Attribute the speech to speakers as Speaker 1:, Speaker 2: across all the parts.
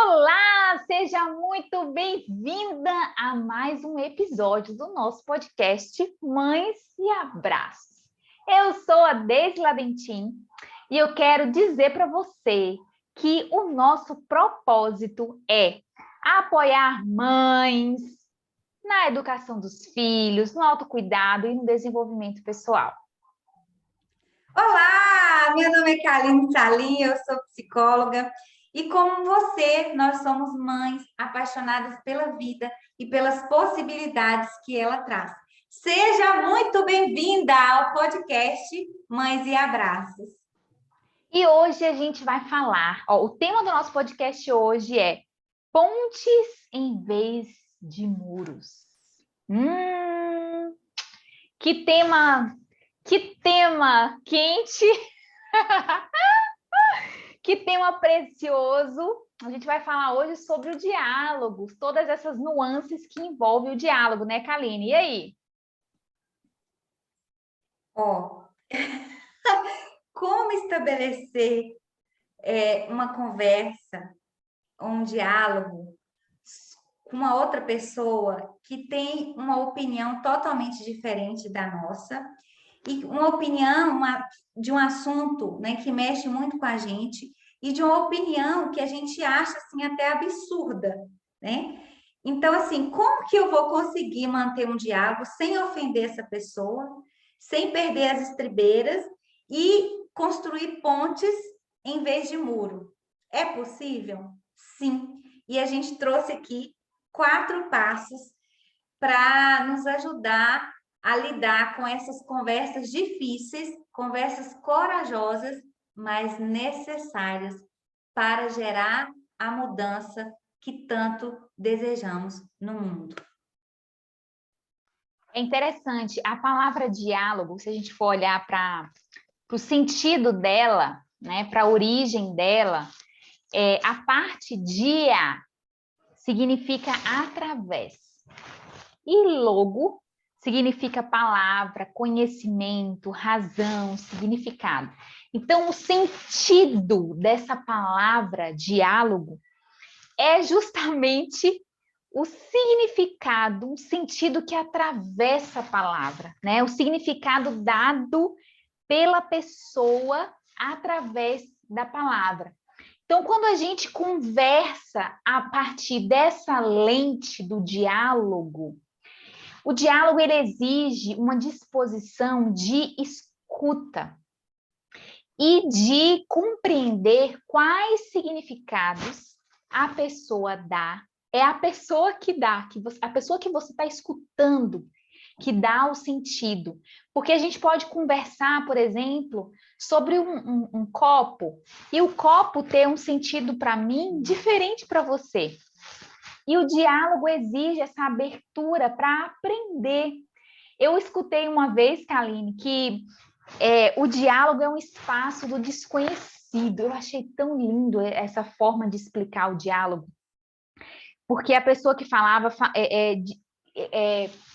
Speaker 1: Olá, seja muito bem-vinda a mais um episódio do nosso podcast Mães e Abraços. Eu sou a Deise Ladentim e eu quero dizer para você que o nosso propósito é apoiar mães na educação dos filhos, no autocuidado e no desenvolvimento pessoal.
Speaker 2: Olá, meu nome é Kaline Salim, eu sou psicóloga e como você, nós somos mães apaixonadas pela vida e pelas possibilidades que ela traz. Seja muito bem-vinda ao podcast Mães e Abraços.
Speaker 1: E hoje a gente vai falar, o tema do nosso podcast hoje é pontes em vez de muros. Que tema quente, que tema precioso. A gente vai falar hoje sobre o diálogo, todas essas nuances que envolvem o diálogo, né, Kaline? E aí?
Speaker 2: Como estabelecer uma conversa, um diálogo com uma outra pessoa que tem uma opinião totalmente diferente da nossa e uma opinião de um assunto, né, que mexe muito com a gente e de uma opinião que a gente acha assim até absurda, né? Então, assim, como que eu vou conseguir manter um diálogo sem ofender essa pessoa, sem perder as estribeiras e construir pontes em vez de muro? É possível? Sim. E a gente trouxe aqui 4 passos para nos ajudar a lidar com essas conversas difíceis, conversas corajosas, mas necessárias para gerar a mudança que tanto desejamos no mundo.
Speaker 1: É interessante, a palavra diálogo, se a gente for olhar para o sentido dela, né, para a origem dela, a parte dia significa através. E logo significa palavra, conhecimento, razão, significado. Então, o sentido dessa palavra diálogo é justamente o significado, um sentido que atravessa a palavra, né? O significado dado pela pessoa através da palavra. Então, quando a gente conversa a partir dessa lente do diálogo, o diálogo ele exige uma disposição de escuta e de compreender quais significados a pessoa dá. É a pessoa que dá, a pessoa que você está escutando, que dá o sentido. Porque a gente pode conversar, por exemplo, sobre um copo, e o copo ter um sentido para mim diferente para você. E o diálogo exige essa abertura para aprender. Eu escutei uma vez, Kaline, que o diálogo é um espaço do desconhecido. Eu achei tão lindo essa forma de explicar o diálogo. Porque a pessoa que falava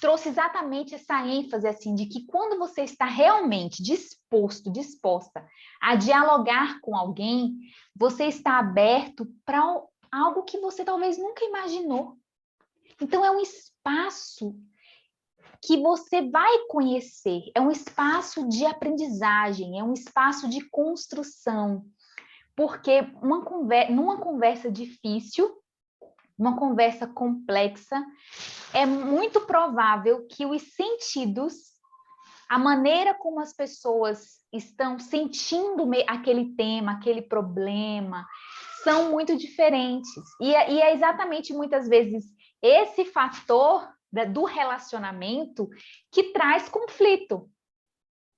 Speaker 1: trouxe exatamente essa ênfase assim, de que quando você está realmente disposta a dialogar com alguém, você está aberto para algo que você talvez nunca imaginou. Então, é um espaço que você vai conhecer, é um espaço de aprendizagem, é um espaço de construção. Porque numa conversa difícil, uma conversa complexa, é muito provável que os sentidos, a maneira como as pessoas estão sentindo aquele tema, aquele problema, são muito diferentes. E é exatamente muitas vezes esse fator do relacionamento que traz conflito,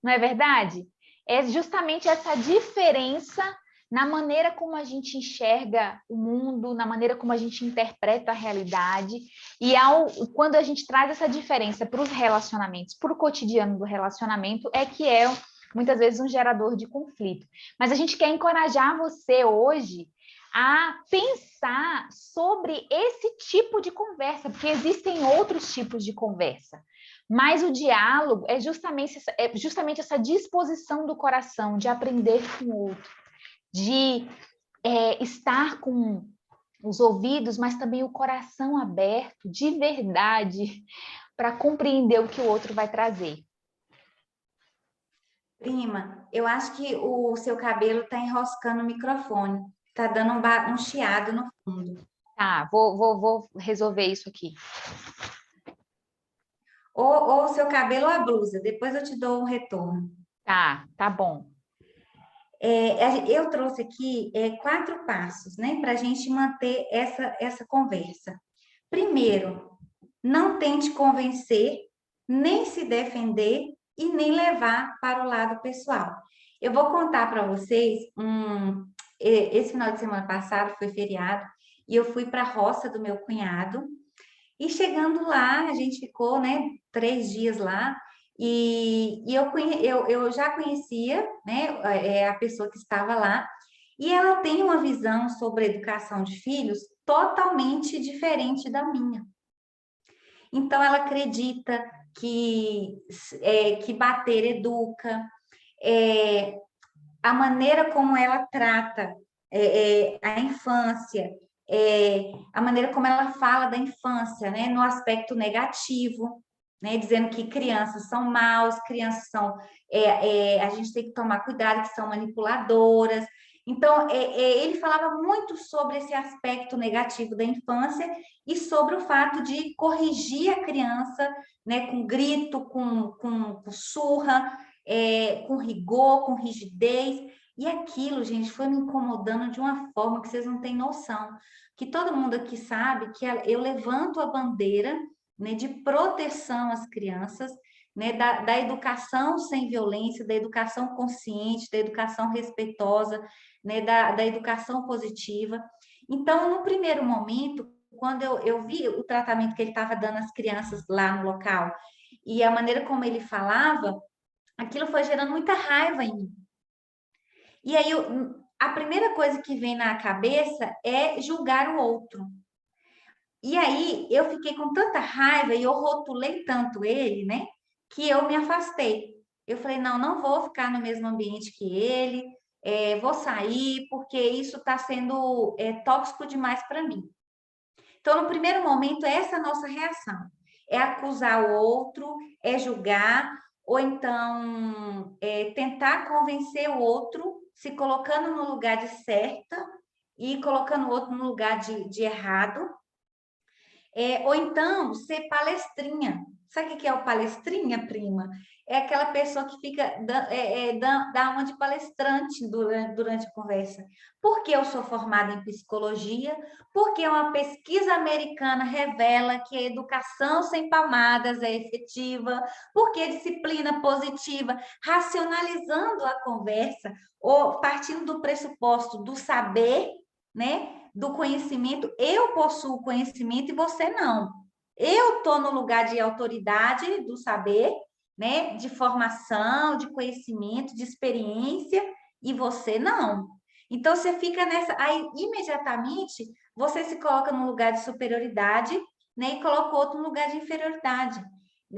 Speaker 1: não é verdade? É justamente essa diferença na maneira como a gente enxerga o mundo, na maneira como a gente interpreta a realidade, e quando a gente traz essa diferença para os relacionamentos, para o cotidiano do relacionamento, é que é muitas vezes um gerador de conflito. Mas a gente quer encorajar você hoje a pensar sobre esse tipo de conversa, porque existem outros tipos de conversa. Mas o diálogo é justamente essa disposição do coração de aprender com o outro, de estar com os ouvidos, mas também o coração aberto, de verdade, para compreender o que o outro vai trazer.
Speaker 2: Prima, eu acho que o seu cabelo está enroscando o microfone. Está dando um chiado no fundo.
Speaker 1: Tá, vou resolver isso aqui.
Speaker 2: Ou o seu cabelo ou a blusa. Depois eu te dou um retorno.
Speaker 1: Tá bom.
Speaker 2: Eu trouxe aqui 4 passos, né, para a gente manter essa conversa. Primeiro, não tente convencer, nem se defender e nem levar para o lado pessoal. Eu vou contar para vocês, esse final de semana passado foi feriado e eu fui para a roça do meu cunhado e chegando lá, a gente ficou, né, 3 dias lá e eu já conhecia, né, a pessoa que estava lá e ela tem uma visão sobre a educação de filhos totalmente diferente da minha. Então, ela acredita que bater educa, é, a maneira como ela trata a infância, a maneira como ela fala da infância, né, no aspecto negativo, né, dizendo que crianças são maus, crianças são, a gente tem que tomar cuidado, que são manipuladoras. Então, ele falava muito sobre esse aspecto negativo da infância e sobre o fato de corrigir a criança, né, com grito, com surra, com rigor, com rigidez. E aquilo, gente, foi me incomodando de uma forma que vocês não têm noção. Que todo mundo aqui sabe que eu levanto a bandeira, né, de proteção às crianças, né, da educação sem violência, da educação consciente, da educação respeitosa, né, da educação positiva. Então, no primeiro momento, quando eu vi o tratamento que ele estava dando às crianças lá no local e a maneira como ele falava, aquilo foi gerando muita raiva em mim. E aí, a primeira coisa que vem na cabeça é julgar o outro. E aí, eu fiquei com tanta raiva e eu rotulei tanto ele, né, que eu me afastei. Eu falei, não, não vou ficar no mesmo ambiente que ele, vou sair, porque isso está sendo tóxico demais para mim. Então, no primeiro momento, essa é a nossa reação. É acusar o outro, é julgar, ou então tentar convencer o outro, se colocando no lugar de certa e colocando o outro no lugar de errado. Ou então ser palestrinha. Sabe o que é o palestrinha, prima? É aquela pessoa que fica dá uma de palestrante durante a conversa. Porque eu sou formada em psicologia, porque uma pesquisa americana revela que a educação sem palmadas é efetiva, porque a disciplina positiva, racionalizando a conversa, ou partindo do pressuposto do saber, né? Do conhecimento, eu possuo conhecimento e você não. Eu estou no lugar de autoridade do saber, né? De formação, de conhecimento, de experiência, e você não. Então, você fica nessa. Aí, imediatamente, você se coloca no lugar de superioridade, né? E coloca o outro no lugar de inferioridade,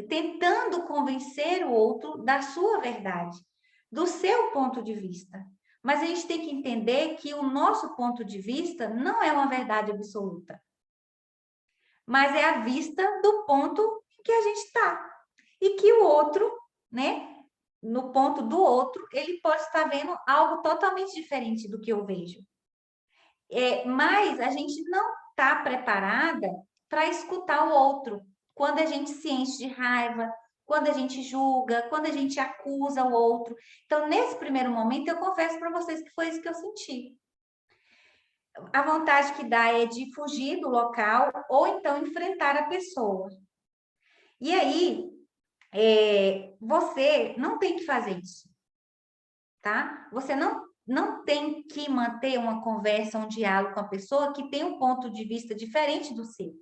Speaker 2: tentando convencer o outro da sua verdade, do seu ponto de vista. Mas a gente tem que entender que o nosso ponto de vista não é uma verdade absoluta, mas é a vista do ponto em que a gente está. E que o outro, né, no ponto do outro, ele pode estar vendo algo totalmente diferente do que eu vejo. Mas a gente não está preparada para escutar o outro quando a gente se enche de raiva, quando a gente julga, quando a gente acusa o outro. Então, nesse primeiro momento, eu confesso para vocês que foi isso que eu senti. A vontade que dá é de fugir do local ou então enfrentar a pessoa. E aí, você não tem que fazer isso, tá? Você não tem que manter uma conversa, um diálogo com a pessoa que tem um ponto de vista diferente do seu.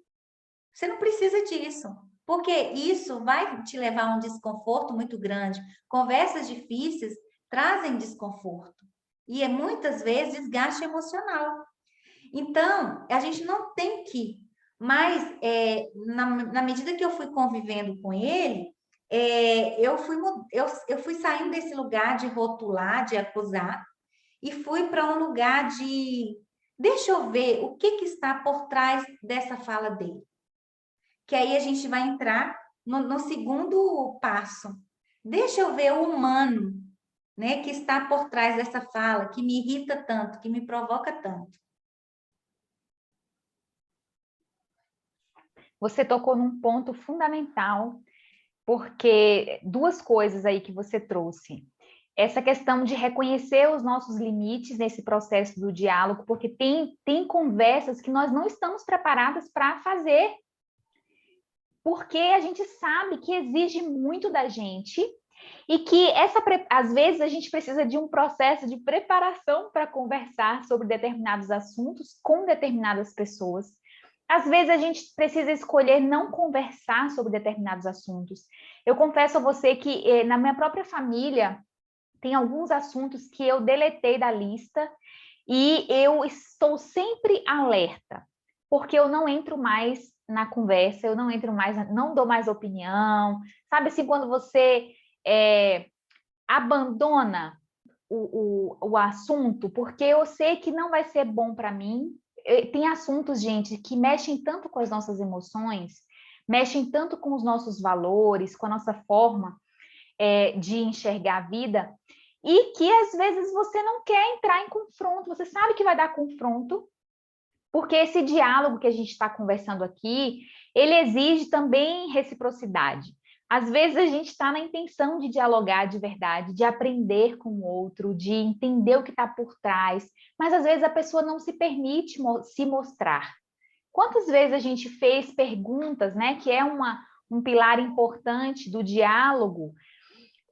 Speaker 2: Você não precisa disso, porque isso vai te levar a um desconforto muito grande. Conversas difíceis trazem desconforto e muitas vezes desgaste emocional. Então, a gente não tem que, mas na medida que eu fui convivendo com ele, eu fui saindo desse lugar de rotular, de acusar, e fui para um lugar Deixa eu ver o que está por trás dessa fala dele. Que aí a gente vai entrar no segundo passo. Deixa eu ver o humano, né, que está por trás dessa fala, que me irrita tanto, que me provoca tanto.
Speaker 1: Você tocou num ponto fundamental, porque duas coisas aí que você trouxe. Essa questão de reconhecer os nossos limites nesse processo do diálogo, porque tem conversas que nós não estamos preparadas para fazer, porque a gente sabe que exige muito da gente e que às vezes a gente precisa de um processo de preparação para conversar sobre determinados assuntos com determinadas pessoas. Às vezes a gente precisa escolher não conversar sobre determinados assuntos. Eu confesso a você que na minha própria família tem alguns assuntos que eu deletei da lista e eu estou sempre alerta, porque eu não entro mais na conversa, eu não entro mais, não dou mais opinião. Sabe assim, quando você abandona o assunto, porque eu sei que não vai ser bom para mim. Tem assuntos, gente, que mexem tanto com as nossas emoções, mexem tanto com os nossos valores, com a nossa forma de enxergar a vida, e que às vezes você não quer entrar em confronto, você sabe que vai dar confronto, porque esse diálogo que a gente está conversando aqui, ele exige também reciprocidade. Às vezes a gente está na intenção de dialogar de verdade, de aprender com o outro, de entender o que está por trás, mas às vezes a pessoa não se permite se mostrar. Quantas vezes a gente fez perguntas, né, que é um pilar importante do diálogo,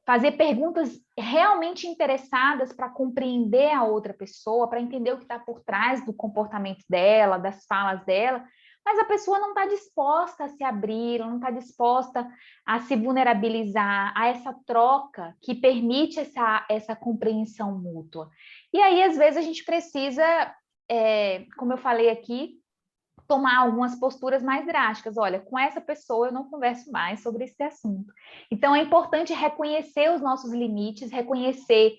Speaker 1: fazer perguntas realmente interessadas para compreender a outra pessoa, para entender o que está por trás do comportamento dela, das falas dela, mas a pessoa não está disposta a se abrir, não está disposta a se vulnerabilizar, a essa troca que permite essa compreensão mútua. E aí, às vezes, a gente precisa, como eu falei aqui, tomar algumas posturas mais drásticas. Olha, com essa pessoa eu não converso mais sobre esse assunto. Então, é importante reconhecer os nossos limites, reconhecer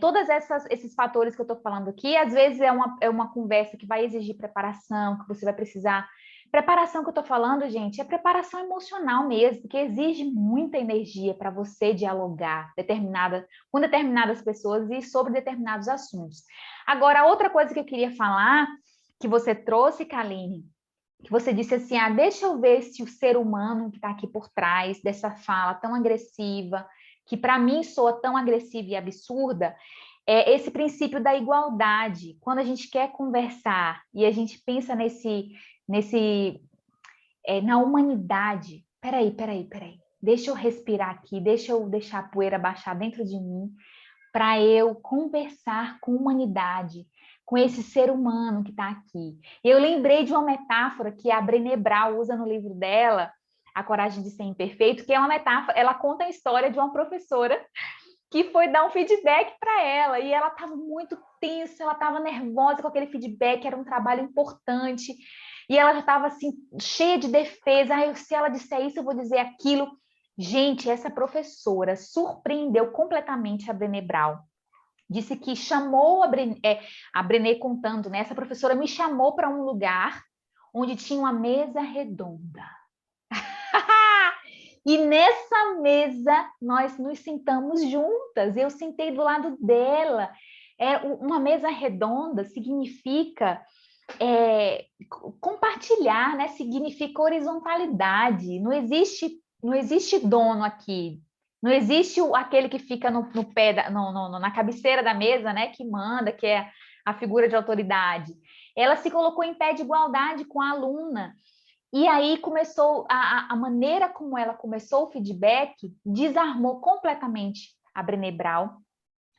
Speaker 1: todos esses fatores que eu estou falando aqui. Às vezes é uma conversa que vai exigir preparação, que você vai precisar. Preparação que eu estou falando, gente, é preparação emocional mesmo, que exige muita energia para você dialogar com determinadas pessoas e sobre determinados assuntos. Agora, outra coisa que eu queria falar, que você trouxe, Kaline, que você disse assim, deixa eu ver se o ser humano que está aqui por trás dessa fala tão agressiva, que para mim soa tão agressiva e absurda, é esse princípio da igualdade. Quando a gente quer conversar e a gente pensa na humanidade, peraí, deixa eu respirar aqui, deixa eu deixar a poeira baixar dentro de mim, para eu conversar com humanidade, com esse ser humano que está aqui. Eu lembrei de uma metáfora que a Brené Brown usa no livro dela, A Coragem de Ser Imperfeito, que é uma metáfora, ela conta a história de uma professora que foi dar um feedback para ela, e ela estava muito tensa, ela estava nervosa com aquele feedback, era um trabalho importante, e ela já estava assim, cheia de defesa, se ela disser isso, eu vou dizer aquilo. Gente, essa professora surpreendeu completamente a Brené Brown. Disse que chamou a Brené contando, né? Essa professora me chamou para um lugar onde tinha uma mesa redonda. E nessa mesa nós nos sentamos juntas. Eu sentei do lado dela. Uma mesa redonda significa compartilhar, né? Significa horizontalidade. Não existe dono aqui. Não existe aquele que fica no pé, na cabeceira da mesa, né? Que manda, que é a figura de autoridade. Ela se colocou em pé de igualdade com a aluna. E aí começou, a maneira como ela começou o feedback desarmou completamente a Brené Brown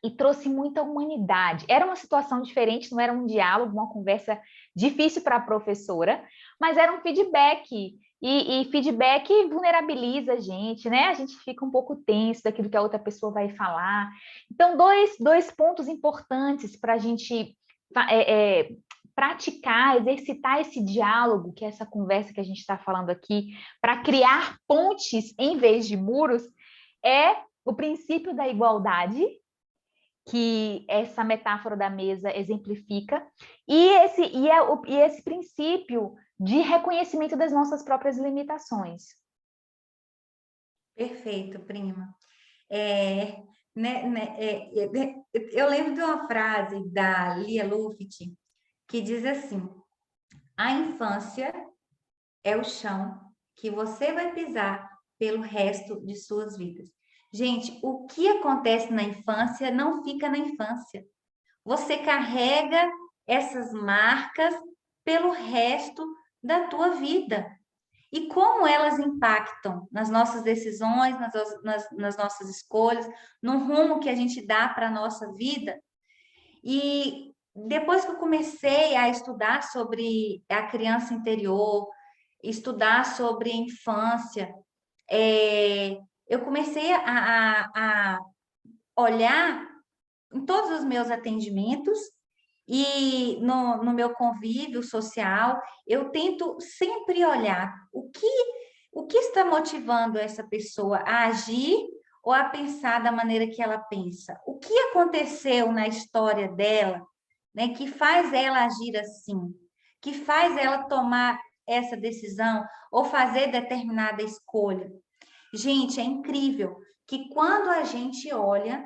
Speaker 1: e trouxe muita humanidade. Era uma situação diferente, não era um diálogo, uma conversa difícil para a professora, mas era um feedback. E feedback vulnerabiliza a gente, né? A gente fica um pouco tenso daquilo que a outra pessoa vai falar. Então, dois pontos importantes para a gente praticar, exercitar esse diálogo, que é essa conversa que a gente está falando aqui, para criar pontes em vez de muros, é o princípio da igualdade que essa metáfora da mesa exemplifica, e esse princípio de reconhecimento das nossas próprias limitações.
Speaker 2: Perfeito, prima. Eu lembro de uma frase da Lia Luft que diz assim: a infância é o chão que você vai pisar pelo resto de suas vidas. Gente, o que acontece na infância não fica na infância. Você carrega essas marcas pelo resto da tua vida. E como elas impactam nas nossas decisões, nas nossas escolhas, no rumo que a gente dá para a nossa vida. E depois que eu comecei a estudar sobre a criança interior, estudar sobre a infância, eu comecei a olhar em todos os meus atendimentos e no meu convívio social, eu tento sempre olhar o que está motivando essa pessoa a agir ou a pensar da maneira que ela pensa. O que aconteceu na história dela, né, que faz ela agir assim, que faz ela tomar essa decisão ou fazer determinada escolha. Gente, é incrível que quando a gente olha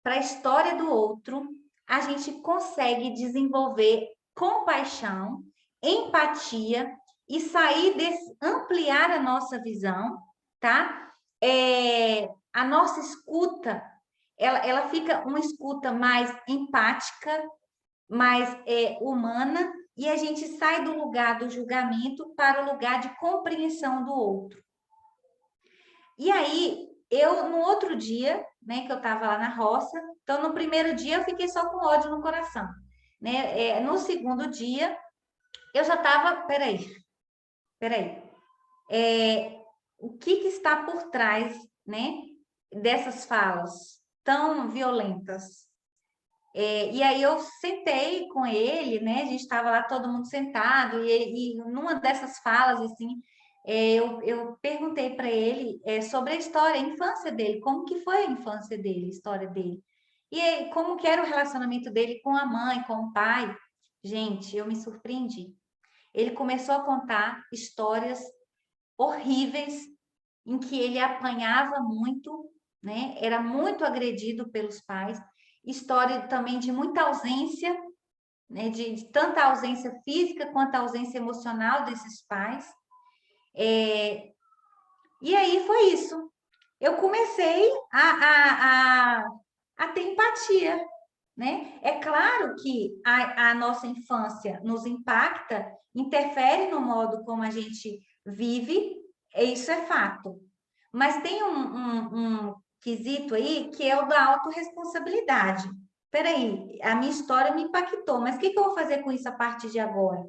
Speaker 2: para a história do outro, a gente consegue desenvolver compaixão, empatia e sair desse, ampliar a nossa visão, tá? A nossa escuta, ela fica uma escuta mais empática, mais humana, e a gente sai do lugar do julgamento para o lugar de compreensão do outro. E aí, eu, no outro dia, né, que eu estava lá na roça, então no primeiro dia eu fiquei só com ódio no coração, né? No segundo dia, eu já estava, peraí, o que está por trás, né, dessas falas tão violentas? E aí eu sentei com ele, né? A gente estava lá todo mundo sentado e numa dessas falas assim, eu perguntei para ele sobre a história, a infância dele, como que foi a infância dele, a história dele, e aí, como que era o relacionamento dele com a mãe, com o pai. Gente, eu me surpreendi. Ele começou a contar histórias horríveis em que ele apanhava muito, né? Era muito agredido pelos pais. História também de muita ausência, né? De tanta ausência física quanto ausência emocional desses pais. E aí foi isso. Eu comecei a ter empatia, né? É claro que a nossa infância nos impacta, interfere no modo como a gente vive, isso é fato. Mas tem um quesito aí que é o da autorresponsabilidade. Peraí, a minha história me impactou, mas o que eu vou fazer com isso a partir de agora?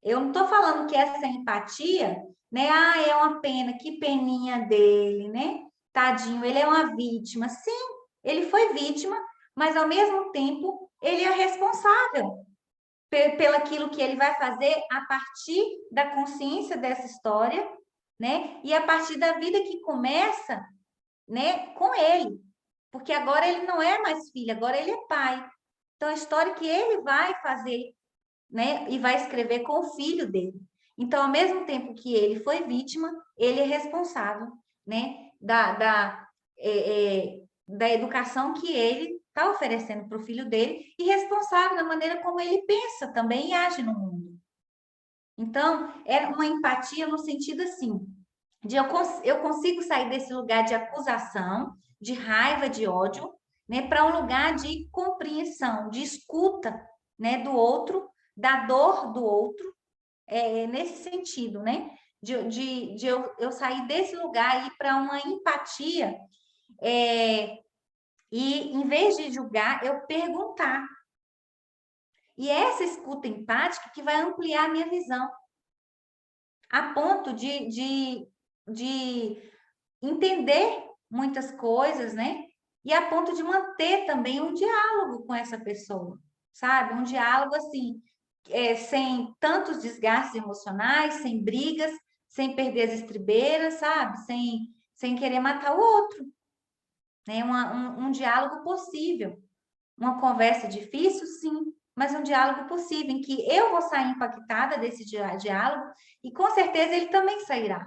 Speaker 2: Eu não estou falando que essa empatia, né? Ah, é uma pena, que peninha dele, né? Tadinho, ele é uma vítima. Sim, ele foi vítima, mas ao mesmo tempo ele é responsável pelaquilo que ele vai fazer a partir da consciência dessa história, né? E a partir da vida que começa, né, com ele. Porque agora ele não é mais filho, agora ele é pai. Então a história que ele vai fazer, né, e vai escrever com o filho dele. Então, ao mesmo tempo que ele foi vítima, ele é responsável, né, da educação que ele está oferecendo para o filho dele e responsável da maneira como ele pensa também e age no mundo. Então, é uma empatia no sentido assim, de eu consigo sair desse lugar de acusação, de raiva, de ódio, né, para um lugar de compreensão, de escuta, né, do outro, da dor do outro, nesse sentido, né? De eu sair desse lugar e ir para uma empatia, e em vez de julgar, eu perguntar. E é essa escuta empática que vai ampliar a minha visão, a ponto de entender muitas coisas, né? E a ponto de manter também um diálogo com essa pessoa, sabe? Um diálogo assim, sem tantos desgastes emocionais, sem brigas, sem perder as estribeiras, sabe? Sem querer matar o outro, né? Um diálogo possível. Uma conversa difícil, sim, mas um diálogo possível, em que eu vou sair impactada desse diálogo e com certeza ele também sairá.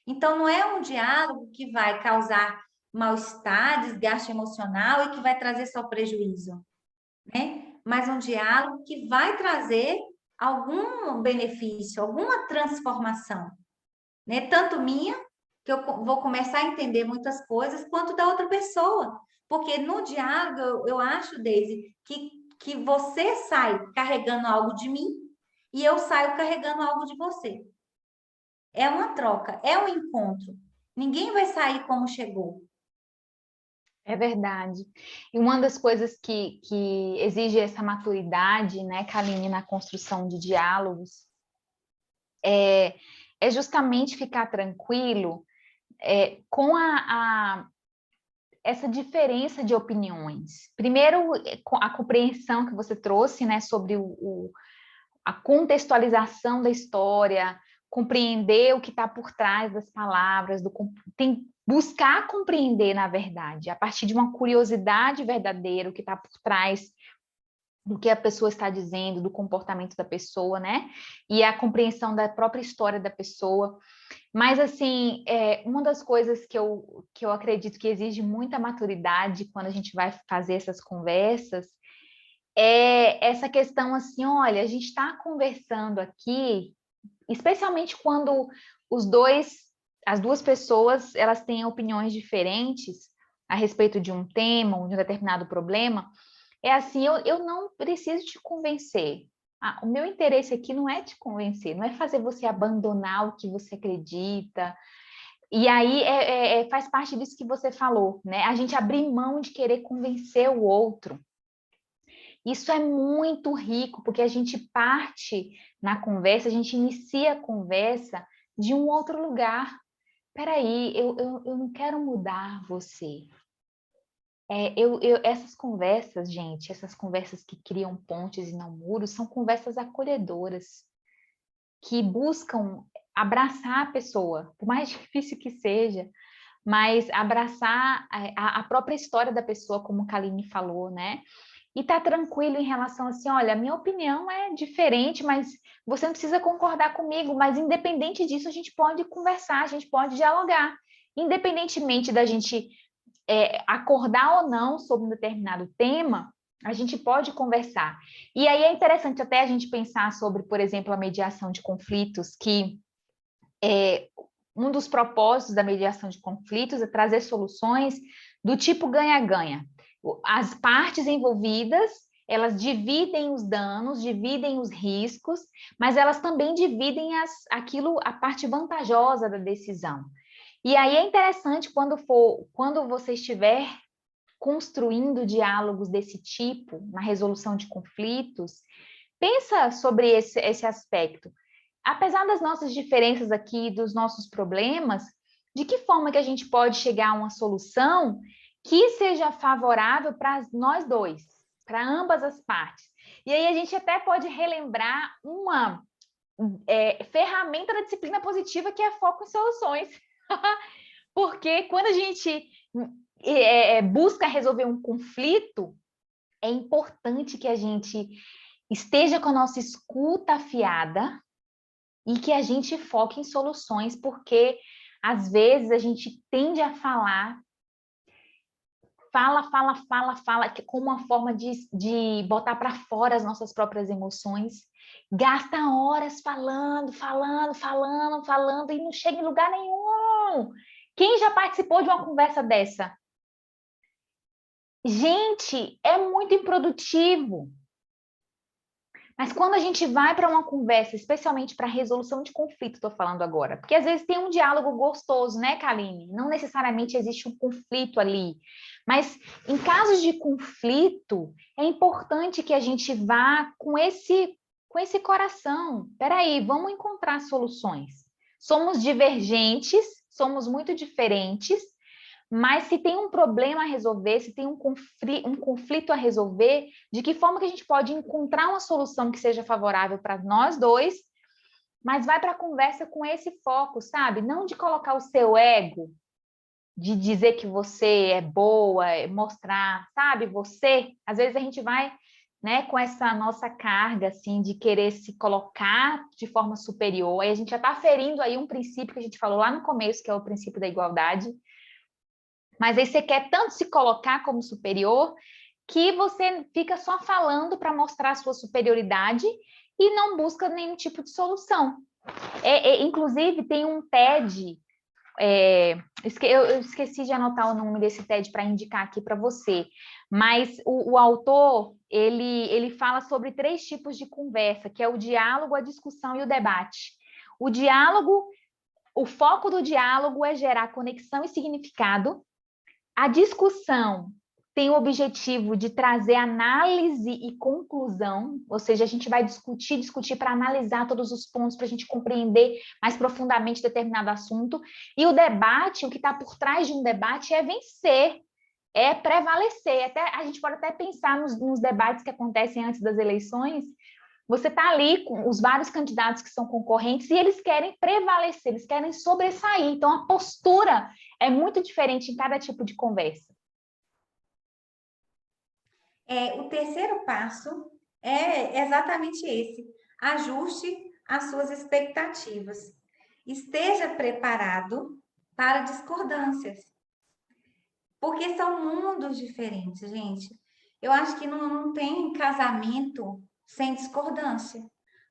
Speaker 2: Então, não é um diálogo que vai causar mal-estar, desgaste emocional e que vai trazer só prejuízo, né? Mas um diálogo que vai trazer algum benefício, alguma transformação, né? Tanto minha, que eu vou começar a entender muitas coisas, quanto da outra pessoa. Porque no diálogo, eu acho, Deise, que você sai carregando algo de mim e eu saio carregando algo de você. É uma troca, é um encontro. Ninguém vai sair como chegou.
Speaker 1: É verdade. E uma das coisas que exige essa maturidade, né, Kaline, na construção de diálogos, é justamente ficar tranquilo com essa diferença de opiniões. Primeiro, a compreensão que você trouxe, né, sobre a contextualização da história, compreender o que está por trás das palavras, buscar compreender, na verdade, a partir de uma curiosidade verdadeira, o que está por trás do que a pessoa está dizendo, do comportamento da pessoa, né? E a compreensão da própria história da pessoa. Mas, assim, uma das coisas que eu acredito que exige muita maturidade quando a gente vai fazer essas conversas é essa questão, assim, olha, a gente está conversando aqui, especialmente quando as duas pessoas, elas têm opiniões diferentes a respeito de um tema, de um determinado problema, é assim, eu não preciso te convencer. O meu interesse aqui não é te convencer, não é fazer você abandonar o que você acredita. E aí faz parte disso que você falou, né? A gente abrir mão de querer convencer o outro. Isso é muito rico, porque a gente parte na conversa, a gente inicia a conversa de um outro lugar. Peraí, eu não quero mudar você. Essas conversas, gente, essas conversas que criam pontes e não muros, são conversas acolhedoras, que buscam abraçar a pessoa, por mais difícil que seja, mas abraçar a própria história da pessoa, como a Kaline falou, né? E tá tranquilo em relação assim, olha, a minha opinião é diferente, mas você não precisa concordar comigo, mas independente disso, a gente pode conversar, a gente pode dialogar. Independentemente da gente acordar ou não sobre um determinado tema, a gente pode conversar. E aí é interessante até a gente pensar sobre, por exemplo, a mediação de conflitos, que um dos propósitos da mediação de conflitos é trazer soluções do tipo ganha-ganha. As partes envolvidas, elas dividem os danos, dividem os riscos, mas elas também dividem a parte vantajosa da decisão. E aí é interessante quando você estiver construindo diálogos desse tipo, na resolução de conflitos, pensa sobre esse aspecto. Apesar das nossas diferenças aqui, dos nossos problemas, de que forma que a gente pode chegar a uma solução que seja favorável para nós dois, para ambas as partes? E aí a gente até pode relembrar uma ferramenta da disciplina positiva, que é foco em soluções. Porque quando a gente busca resolver um conflito, é importante que a gente esteja com a nossa escuta afiada e que a gente foque em soluções, porque às vezes a gente tende a fala, como uma forma de botar para fora as nossas próprias emoções, gasta horas falando, e não chega em lugar nenhum. Quem já participou de uma conversa dessa? Gente, é muito improdutivo. Mas quando a gente vai para uma conversa, especialmente para resolução de conflito, estou falando agora, porque às vezes tem um diálogo gostoso, né, Kaline? Não necessariamente existe um conflito ali. Mas em casos de conflito, é importante que a gente vá com esse coração. Peraí, vamos encontrar soluções. Somos divergentes, somos muito diferentes, mas se tem um problema a resolver, se tem um conflito a resolver, de que forma que a gente pode encontrar uma solução que seja favorável para nós dois, mas vai para a conversa com esse foco, sabe? Não de colocar o seu ego de dizer que você é boa, mostrar, sabe, você, às vezes a gente vai, né, com essa nossa carga, assim, de querer se colocar de forma superior, aí a gente já está ferindo aí um princípio que a gente falou lá no começo, que é o princípio da igualdade, mas aí você quer tanto se colocar como superior que você fica só falando para mostrar a sua superioridade e não busca nenhum tipo de solução. Inclusive, tem um TED, eu esqueci de anotar o nome desse TED para indicar aqui para você, mas o autor, ele fala sobre 3 tipos de conversa, que é o diálogo, a discussão e o debate. O diálogo, o foco do diálogo é gerar conexão e significado. A discussão tem o objetivo de trazer análise e conclusão, ou seja, a gente vai discutir para analisar todos os pontos, para a gente compreender mais profundamente determinado assunto. E o debate, o que está por trás de um debate é vencer, é prevalecer. Até, a gente pode até pensar nos debates que acontecem antes das eleições. Você está ali com os vários candidatos que são concorrentes e eles querem prevalecer, eles querem sobressair. Então, a postura é muito diferente em cada tipo de conversa.
Speaker 2: O terceiro passo é exatamente esse: ajuste as suas expectativas. Esteja preparado para discordâncias, porque são mundos diferentes, gente. Eu acho que não tem casamento sem discordância,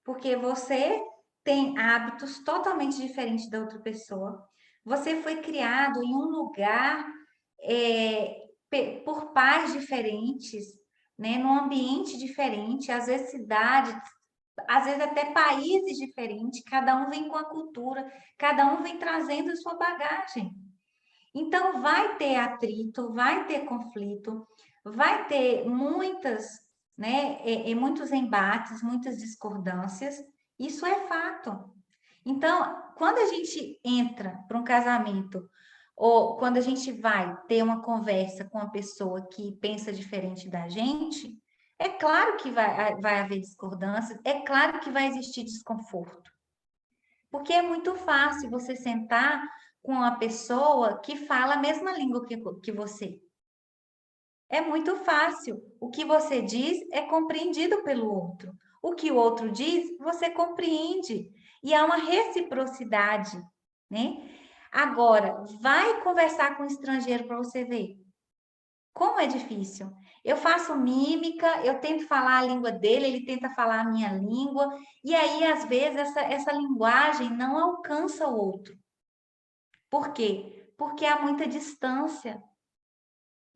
Speaker 2: porque você tem hábitos totalmente diferentes da outra pessoa. Você foi criado em um lugar por pais diferentes, né, num ambiente diferente, às vezes cidades, às vezes até países diferentes, cada um vem com a cultura, cada um vem trazendo a sua bagagem. Então, vai ter atrito, vai ter conflito, vai ter muitos embates, muitas discordâncias, isso é fato. Então, quando a gente entra para um casamento, ou quando a gente vai ter uma conversa com uma pessoa que pensa diferente da gente, é claro que vai haver discordâncias, é claro que vai existir desconforto. Porque é muito fácil você sentar com uma pessoa que fala a mesma língua que você. É muito fácil. O que você diz é compreendido pelo outro. O que o outro diz, você compreende. E há uma reciprocidade, né? Agora, vai conversar com um estrangeiro para você ver. Como é difícil. Eu faço mímica, eu tento falar a língua dele, ele tenta falar a minha língua, e aí, às vezes, essa linguagem não alcança o outro. Por quê? Porque há muita distância.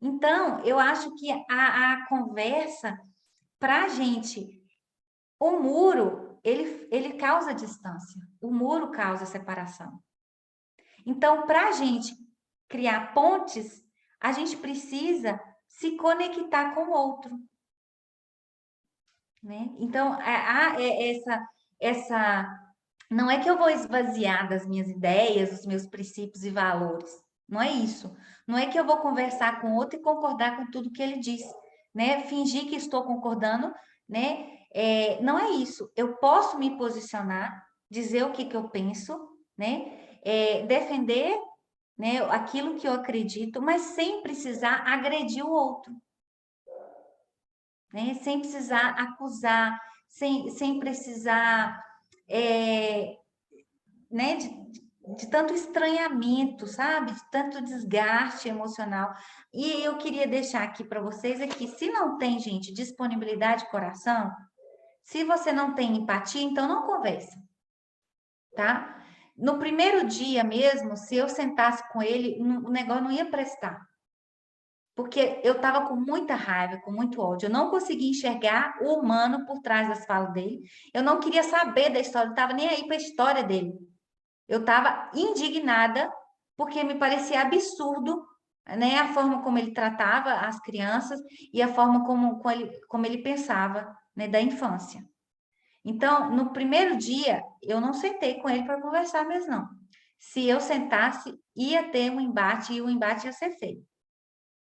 Speaker 2: Então, eu acho que a conversa, para a gente, o muro, ele causa distância, o muro causa separação. Então, para a gente criar pontes, a gente precisa se conectar com o outro. Né? Então, não é que eu vou esvaziar das minhas ideias, dos meus princípios e valores. Não é isso. Não é que eu vou conversar com outro e concordar com tudo que ele diz, né? Fingir que estou concordando, né? Não é isso. Eu posso me posicionar, dizer o que eu penso, né? Defender, né, aquilo que eu acredito, mas sem precisar agredir o outro, né? Sem precisar acusar, sem precisar, né, de tanto estranhamento, sabe? De tanto desgaste emocional. E eu queria deixar aqui para vocês aqui, se não tem, gente, disponibilidade de coração, se você não tem empatia, então não conversa, tá? No primeiro dia mesmo, se eu sentasse com ele, o negócio não ia prestar. Porque eu estava com muita raiva, com muito ódio. Eu não conseguia enxergar o humano por trás das falas dele. Eu não queria saber da história, eu não estava nem aí para a história dele. Eu estava indignada porque me parecia absurdo, né, a forma como ele tratava as crianças e a forma como ele pensava, né, da infância. Então, no primeiro dia, eu não sentei com ele para conversar mesmo, não. Se eu sentasse, ia ter um embate e o embate ia ser feio,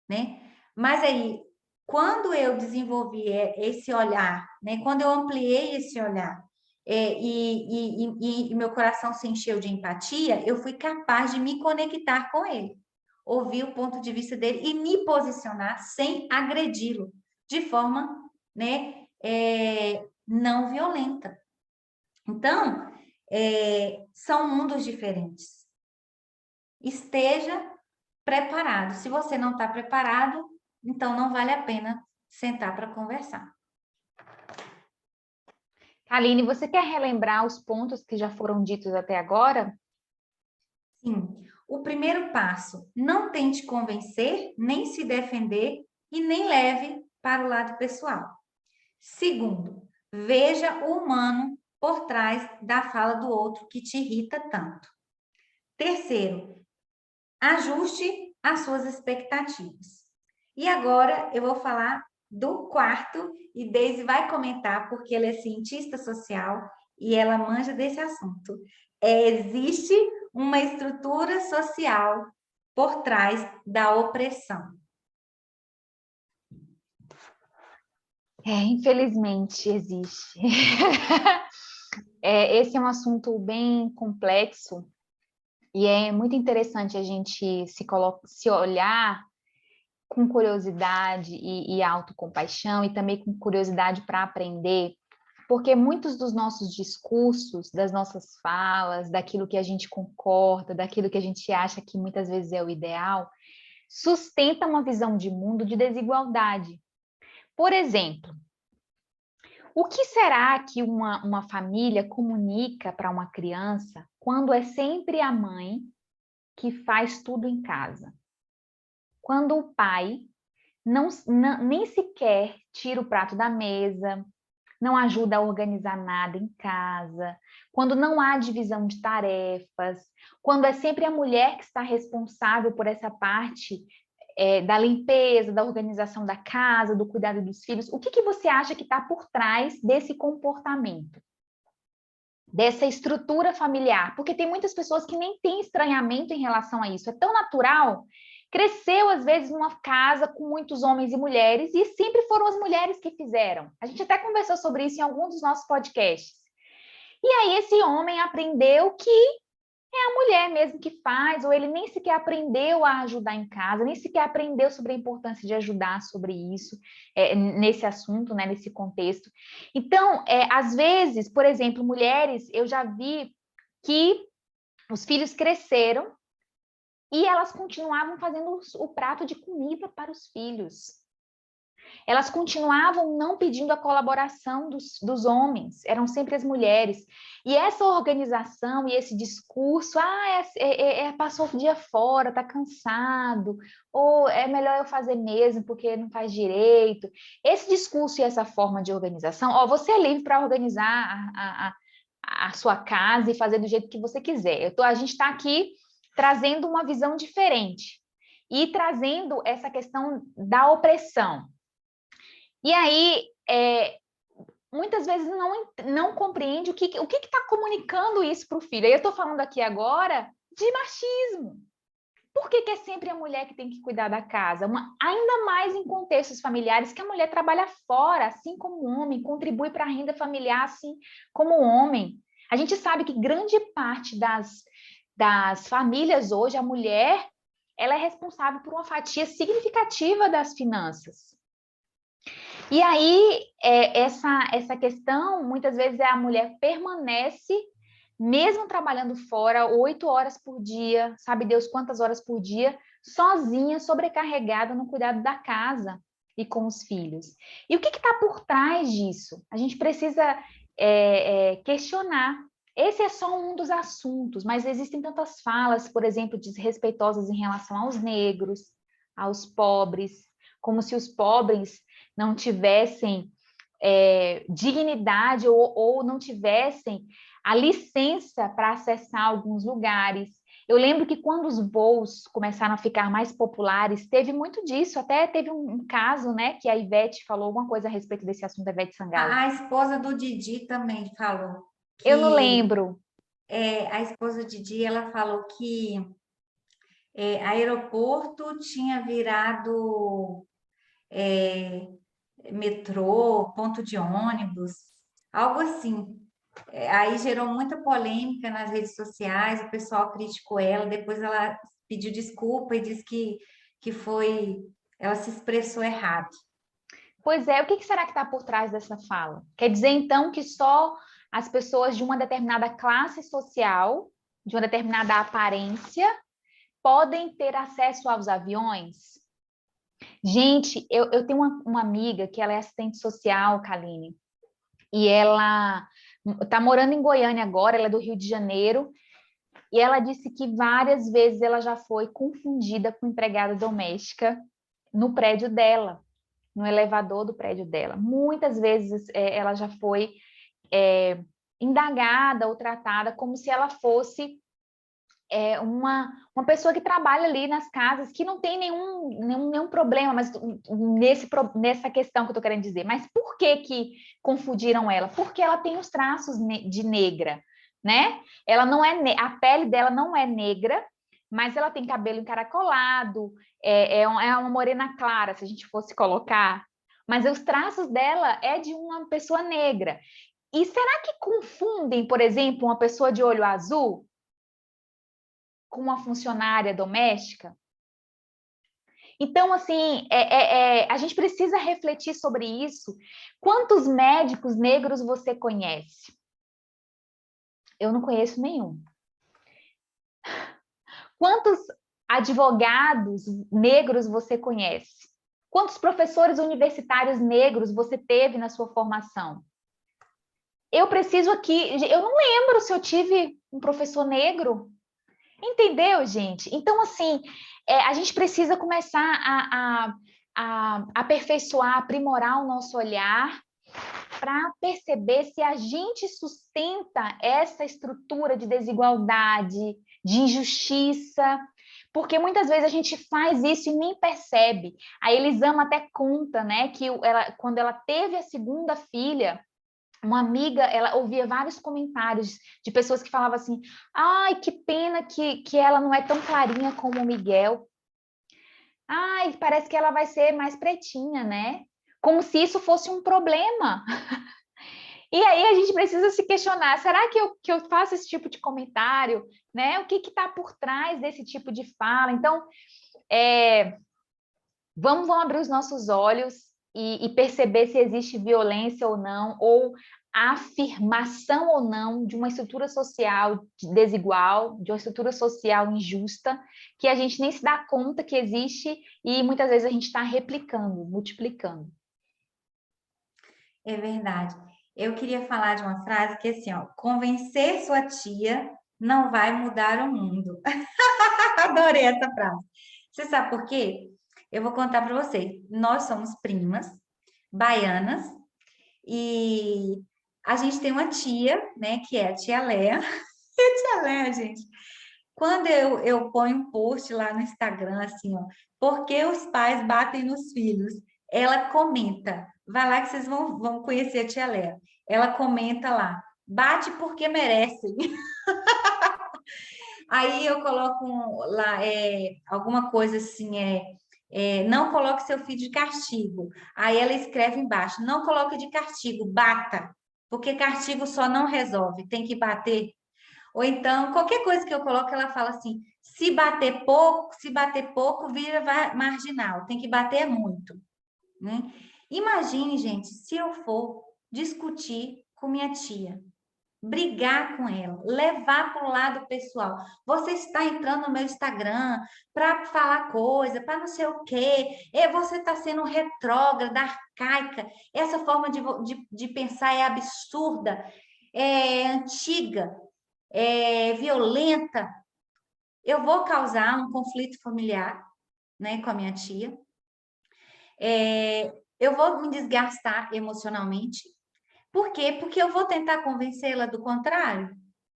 Speaker 2: né? Mas aí, quando eu desenvolvi esse olhar, né? Quando eu ampliei esse olhar, e meu coração se encheu de empatia, eu fui capaz de me conectar com ele. ouvir o ponto de vista dele e me posicionar sem agredi-lo, de forma, né, não violenta. Então, são mundos diferentes. Esteja preparado. Se você não está preparado, então não vale a pena sentar para conversar.
Speaker 1: Aline, você quer relembrar os pontos que já foram ditos até agora?
Speaker 2: Sim. O primeiro passo, não tente convencer, nem se defender e nem leve para o lado pessoal. Segundo, veja o humano por trás da fala do outro que te irrita tanto. Terceiro, ajuste as suas expectativas. E agora eu vou falar do quarto, e Deise vai comentar, porque ela é cientista social e ela manja desse assunto. Existe uma estrutura social por trás da opressão.
Speaker 1: Infelizmente existe. Esse é um assunto bem complexo e é muito interessante a gente se olhar com curiosidade e autocompaixão e também com curiosidade para aprender, porque muitos dos nossos discursos, das nossas falas, daquilo que a gente concorda, daquilo que a gente acha que muitas vezes é o ideal, sustenta uma visão de mundo de desigualdade. Por exemplo, o que será que uma família comunica para uma criança quando é sempre a mãe que faz tudo em casa? Quando o pai nem sequer tira o prato da mesa, não ajuda a organizar nada em casa, quando não há divisão de tarefas, quando é sempre a mulher que está responsável por essa parte da limpeza, da organização da casa, do cuidado dos filhos, o que você acha que está por trás desse comportamento? Dessa estrutura familiar? Porque tem muitas pessoas que nem têm estranhamento em relação a isso, é tão natural. Cresceu, às vezes, numa casa com muitos homens e mulheres, e sempre foram as mulheres que fizeram. A gente até conversou sobre isso em algum dos nossos podcasts. E aí esse homem aprendeu que é a mulher mesmo que faz, ou ele nem sequer aprendeu a ajudar em casa, nem sequer aprendeu sobre a importância de ajudar sobre isso, nesse assunto, né, nesse contexto. Então, às vezes, por exemplo, mulheres, eu já vi que os filhos cresceram e elas continuavam fazendo o prato de comida para os filhos. Elas continuavam não pedindo a colaboração dos homens, eram sempre as mulheres. E essa organização e esse discurso, passou o dia fora, está cansado, ou é melhor eu fazer mesmo porque não faz direito. Esse discurso e essa forma de organização, você é livre para organizar a sua casa e fazer do jeito que você quiser. A gente está aqui trazendo uma visão diferente e trazendo essa questão da opressão. E aí, muitas vezes não compreende o que está comunicando isso para o filho. Aí eu estou falando aqui agora de machismo. Por que é sempre a mulher que tem que cuidar da casa? Ainda mais em contextos familiares que a mulher trabalha fora, assim como o homem, contribui para a renda familiar, assim como o homem. A gente sabe que grande parte das famílias hoje, a mulher, ela é responsável por uma fatia significativa das finanças. E aí, essa questão, muitas vezes a mulher permanece, mesmo trabalhando fora, 8 horas por dia, sabe Deus quantas horas por dia, sozinha, sobrecarregada no cuidado da casa e com os filhos. E o que está por trás disso? A gente precisa questionar. Esse é só um dos assuntos, mas existem tantas falas, por exemplo, desrespeitosas em relação aos negros, aos pobres, como se os pobres não tivessem dignidade ou não tivessem a licença para acessar alguns lugares. Eu lembro que quando os voos começaram a ficar mais populares, teve muito disso, até teve um caso, né, que a Ivete falou alguma coisa a respeito desse assunto, da Ivete Sangalo.
Speaker 2: A esposa do Didi também falou.
Speaker 1: Eu não lembro.
Speaker 2: A esposa do Didi, ela falou que aeroporto tinha virado metrô, ponto de ônibus, algo assim. Aí gerou muita polêmica nas redes sociais, o pessoal criticou ela, depois ela pediu desculpa e disse que ela se expressou errado.
Speaker 1: Pois é, o que será que está por trás dessa fala? Quer dizer, então, que só as pessoas de uma determinada classe social, de uma determinada aparência, podem ter acesso aos aviões? Gente, eu tenho uma amiga que ela é assistente social, Kaline, e ela está morando em Goiânia agora, ela é do Rio de Janeiro, e ela disse que várias vezes ela já foi confundida com empregada doméstica no prédio dela, no elevador do prédio dela. Muitas vezes ela já foi indagada ou tratada como se ela fosse uma pessoa que trabalha ali nas casas, que não tem nenhum problema, mas nessa questão que eu estou querendo dizer. Mas por que confundiram ela? Porque ela tem os traços de negra, né? Ela não é a pele dela não é negra, mas ela tem cabelo encaracolado, é uma morena clara, se a gente fosse colocar. Mas os traços dela é de uma pessoa negra. E será que confundem, por exemplo, uma pessoa de olho azul com uma funcionária doméstica? Então, assim, a gente precisa refletir sobre isso. Quantos médicos negros você conhece? Eu não conheço nenhum. Quantos advogados negros você conhece? Quantos professores universitários negros você teve na sua formação? Eu preciso aqui... Eu não lembro se eu tive um professor negro. Entendeu, gente? Então, assim, a gente precisa começar a aperfeiçoar, aprimorar o nosso olhar para perceber se a gente sustenta essa estrutura de desigualdade, de injustiça, porque muitas vezes a gente faz isso e nem percebe. A Elisama até conta, né, que quando ela teve a segunda filha, uma amiga, ela ouvia vários comentários de pessoas que falavam assim: ai, que pena que ela não é tão clarinha como o Miguel. Ai, parece que ela vai ser mais pretinha, né? Como se isso fosse um problema. E aí a gente precisa se questionar: será que eu faço esse tipo de comentário? Né? O que está por trás desse tipo de fala? Então, vamos abrir os nossos olhos e perceber se existe violência ou não, ou a afirmação ou não de uma estrutura social desigual, de uma estrutura social injusta, que a gente nem se dá conta que existe e muitas vezes a gente está replicando, multiplicando.
Speaker 2: É verdade. Eu queria falar de uma frase que é assim, ó, convencer sua tia não vai mudar o mundo. Adorei essa frase. Você sabe por quê? Eu vou contar para vocês. Nós somos primas baianas e a gente tem uma tia, né, que é a tia Léa. E a tia Léa, gente, quando eu ponho um post lá no Instagram, assim, ó, por que os pais batem nos filhos? Ela comenta, vai lá que vocês vão conhecer a tia Léa. Ela comenta lá, bate porque merecem. Aí eu coloco lá alguma coisa assim, não coloque seu filho de castigo. Aí ela escreve embaixo, não coloque de castigo, bata, porque castigo só não resolve, tem que bater. Ou então, qualquer coisa que eu coloco, ela fala assim, se bater pouco, vira marginal, tem que bater muito, né? Imagine, gente, se eu for discutir com minha tia, brigar com ela, levar para o lado pessoal. Você está entrando no meu Instagram para falar coisa, para não sei o quê, você está sendo retrógrada, arcaica, essa forma de pensar é absurda, é antiga, é violenta. Eu vou causar um conflito familiar, né, com a minha tia. Eu vou me desgastar emocionalmente. Por quê? Porque eu vou tentar convencê-la do contrário,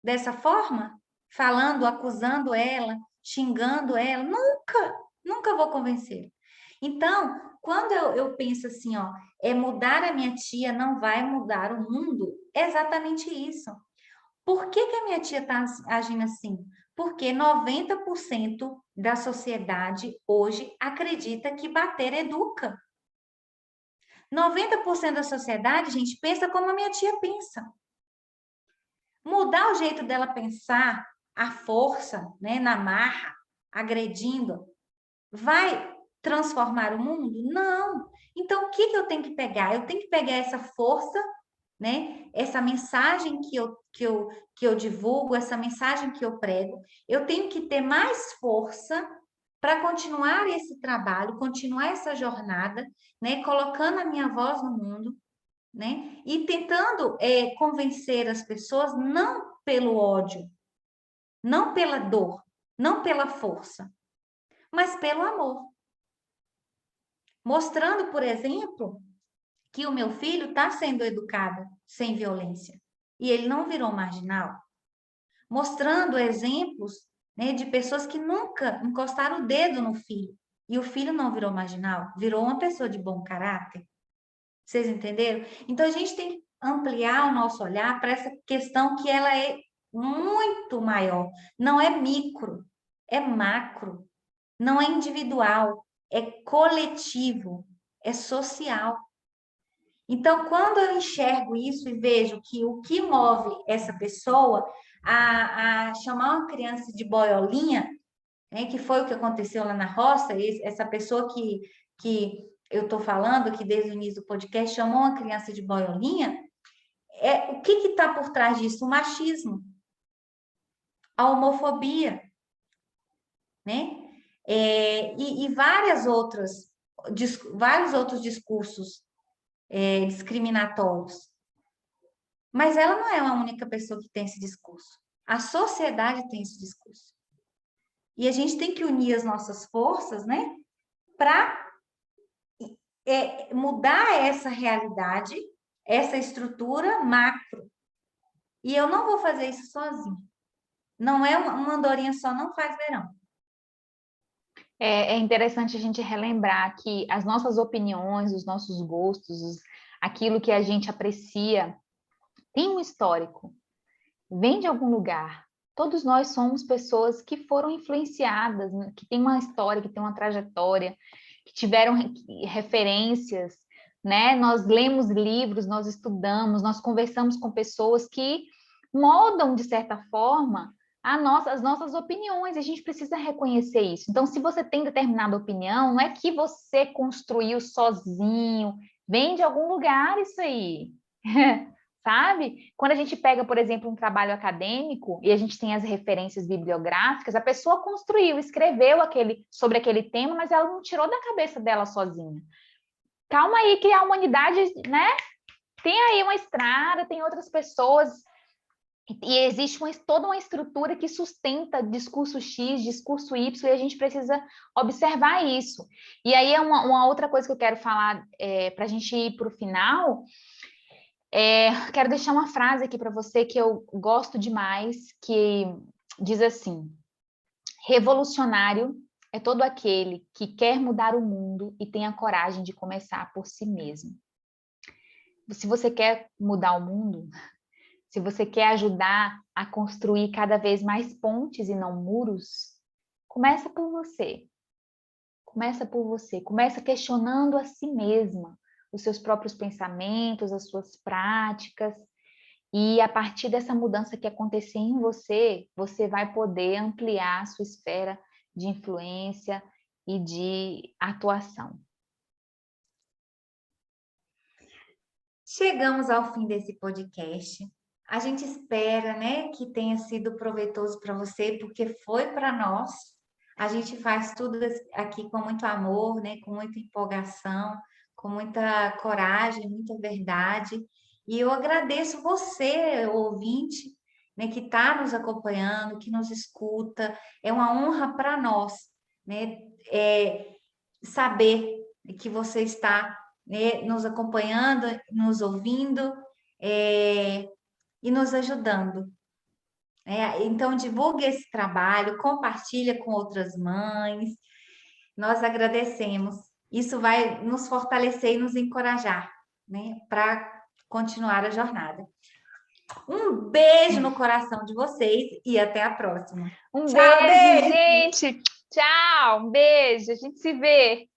Speaker 2: dessa forma, falando, acusando ela, xingando ela. Nunca vou convencer. Então, quando eu penso assim, ó, mudar a minha tia não vai mudar o mundo, é exatamente isso. Por que a minha tia está agindo assim? Porque 90% da sociedade hoje acredita que bater educa. 90% da sociedade, gente, pensa como a minha tia pensa. Mudar o jeito dela pensar, a força, né, na marra, agredindo, vai transformar o mundo? Não. Então, o que eu tenho que pegar? Eu tenho que pegar essa força, né? Essa mensagem que eu divulgo, essa mensagem que eu prego, eu tenho que ter mais força para continuar esse trabalho, continuar essa jornada, né? Colocando a minha voz no mundo, né? E tentando convencer as pessoas não pelo ódio, não pela dor, não pela força, mas pelo amor. Mostrando, por exemplo, que o meu filho está sendo educado sem violência e ele não virou marginal. Mostrando exemplos, né, de pessoas que nunca encostaram o dedo no filho e o filho não virou marginal, virou uma pessoa de bom caráter. Vocês entenderam? Então a gente tem que ampliar o nosso olhar para essa questão que ela é muito maior. Não é micro, é macro. Não é individual, é coletivo, é social. Então, quando eu enxergo isso e vejo que o que move essa pessoa a chamar uma criança de boiolinha, né, que foi o que aconteceu lá na roça, essa pessoa que eu estou falando, que desde o início do podcast chamou uma criança de boiolinha, o que está por trás disso? O machismo, a homofobia, né? E vários outros discursos discriminatórios. Mas ela não é a única pessoa que tem esse discurso. A sociedade tem esse discurso. E a gente tem que unir as nossas forças, né, para mudar essa realidade, essa estrutura macro. E eu não vou fazer isso sozinha. Não é uma andorinha só, não faz verão.
Speaker 1: É interessante a gente relembrar que as nossas opiniões, os nossos gostos, aquilo que a gente aprecia, tem um histórico, vem de algum lugar. Todos nós somos pessoas que foram influenciadas, né, que têm uma história, que têm uma trajetória, que tiveram referências, né? Nós lemos livros, nós estudamos, nós conversamos com pessoas que moldam, de certa forma, as nossas opiniões, a gente precisa reconhecer isso. Então, se você tem determinada opinião, não é que você construiu sozinho, vem de algum lugar isso aí. Sabe? Quando a gente pega, por exemplo, um trabalho acadêmico e a gente tem as referências bibliográficas, a pessoa construiu, escreveu sobre aquele tema, mas ela não tirou da cabeça dela sozinha. Calma aí que a humanidade, né? Tem aí uma estrada, tem outras pessoas e existe toda uma estrutura que sustenta discurso X, discurso Y, e a gente precisa observar isso. E aí é uma outra coisa que eu quero falar para a gente ir para o final. Quero deixar uma frase aqui para você que eu gosto demais, que diz assim: revolucionário é todo aquele que quer mudar o mundo e tem a coragem de começar por si mesmo. Se você quer mudar o mundo, se você quer ajudar a construir cada vez mais pontes e não muros, começa por você. Começa por você. Começa questionando a si mesma, os seus próprios pensamentos, as suas práticas. E a partir dessa mudança que acontecer em você, você vai poder ampliar a sua esfera de influência e de atuação.
Speaker 2: Chegamos ao fim desse podcast. A gente espera, né, que tenha sido proveitoso para você, porque foi para nós. A gente faz tudo aqui com muito amor, né, com muita empolgação, com muita coragem, muita verdade. E eu agradeço você, ouvinte, né, que está nos acompanhando, que nos escuta. É uma honra para nós, né, saber que você está, né, nos acompanhando, nos ouvindo e nos ajudando. Então, divulgue esse trabalho, compartilha com outras mães. Nós agradecemos. Isso vai nos fortalecer e nos encorajar, né, para continuar a jornada. Um beijo no coração de vocês e até a próxima.
Speaker 1: Um
Speaker 2: Tchau,
Speaker 1: beijo, gente. Tchau, um beijo. A gente se vê.